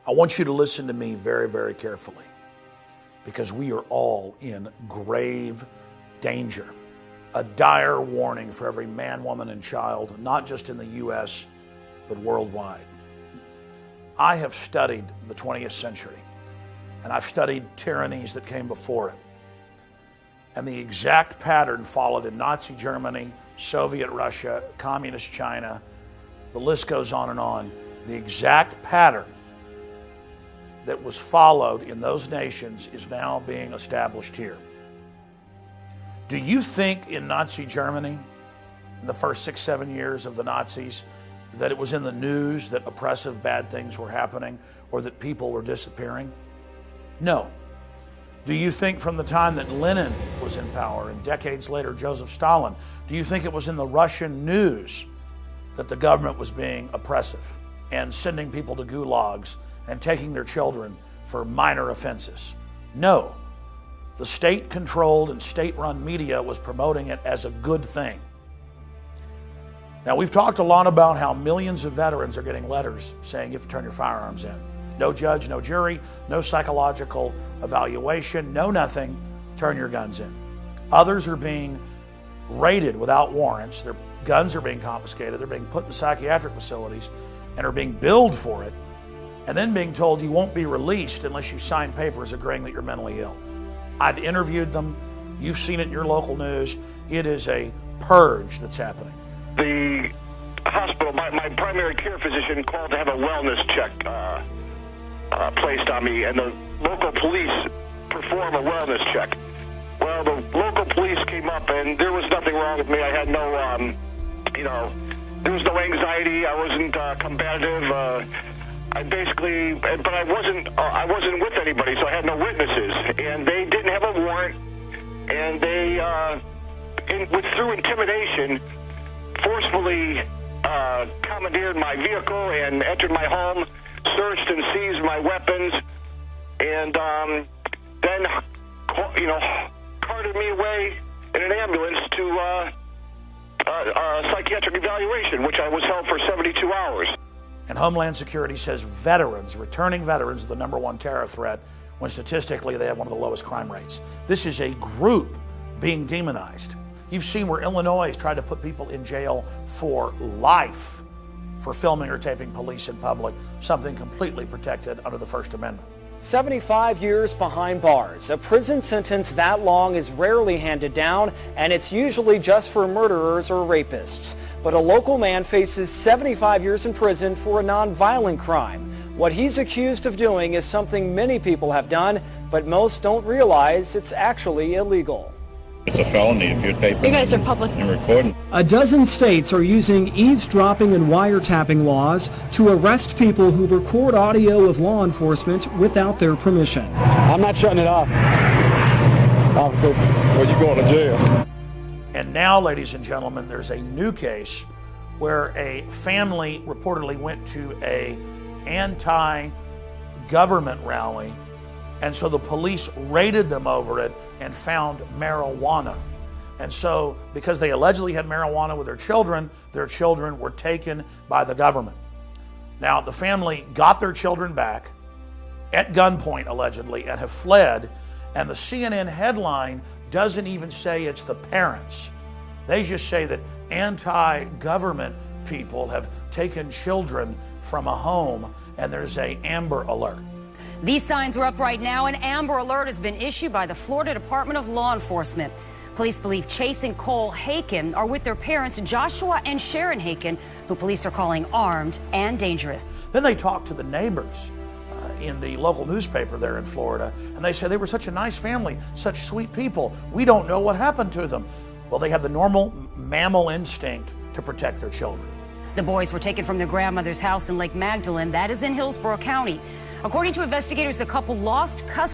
I want you to listen to me very, very carefully, because we are all in grave danger. A dire warning for every man, woman, and child, not just in the U.S., but worldwide. I have studied the 20th century, and I've studied tyrannies that came before it. And the exact pattern followed in Nazi Germany, Soviet Russia, Communist China, the list goes on and on. The exact pattern that was followed in those nations is now being established here. Do you think in Nazi Germany, in the first 6-7 years of the Nazis, that it was in the news that oppressive bad things were happening or that people were disappearing? No. Do you think from the time that Lenin was in power and decades later Joseph Stalin, do you think it was in the Russian news that the government was being oppressive and sending people to gulags and taking their children for minor offenses? No. The state-controlled and state-run media was promoting it as a good thing. Now, we've talked a lot about how millions of veterans are getting letters saying you have to turn your firearms in. No judge, no jury, no psychological evaluation, no nothing, turn your guns in. Others are being raided without warrants. Their guns are being confiscated. They're being put in psychiatric facilities and are being billed for it, and then being told you won't be released unless you sign papers agreeing that you're mentally ill. I've interviewed them. You've seen it in your local news. It is a purge that's happening. The hospital, my primary care physician called to have a wellness check placed on me, and the local police perform a wellness check. Well, the local police came up, and there was nothing wrong with me. I had no, there was no anxiety. I wasn't combative. I basically, but I wasn't with anybody, so I had no witnesses, and they didn't have a warrant, and they, through intimidation, forcefully commandeered my vehicle and entered my home, searched and seized my weapons, and then, carted me away in an ambulance to psychiatric evaluation, which I was held for 72 hours. And Homeland Security says veterans, returning veterans, are the #1 terror threat, when statistically they have one of the lowest crime rates. This is a group being demonized. You've seen where Illinois has tried to put people in jail for life for filming or taping police in public, something completely protected under the First Amendment. 75 years behind bars. A prison sentence that long is rarely handed down, and it's usually just for murderers or rapists. But a local man faces 75 years in prison for a nonviolent crime. What he's accused of doing is something many people have done, but most don't realize it's actually illegal. It's a felony if you're taping. You guys are public and recording. A dozen states are using eavesdropping and wiretapping laws to arrest people who record audio of law enforcement without their permission. I'm not shutting it off, officer. Well, you're going to jail. And now, ladies and gentlemen, there's a new case where a family reportedly went to a anti-government rally, and so the police raided them over it and found marijuana. And so, because they allegedly had marijuana with their children were taken by the government. Now, the family got their children back at gunpoint, allegedly, and have fled. And the CNN headline doesn't even say it's the parents. They just say that anti-government people have taken children from a home, and there's an Amber Alert. These signs are up right now. An Amber Alert has been issued by the Florida Department of Law Enforcement. Police believe Chase and Cole Haken are with their parents, Joshua and Sharon Haken, who police are calling armed and dangerous. Then they talked to the neighbors in the local newspaper there in Florida, and they said they were such a nice family, such sweet people. We don't know what happened to them. Well, they have the normal mammal instinct to protect their children. The boys were taken from their grandmother's house in Lake Magdalene, that is in Hillsborough County. According to investigators, the couple lost custody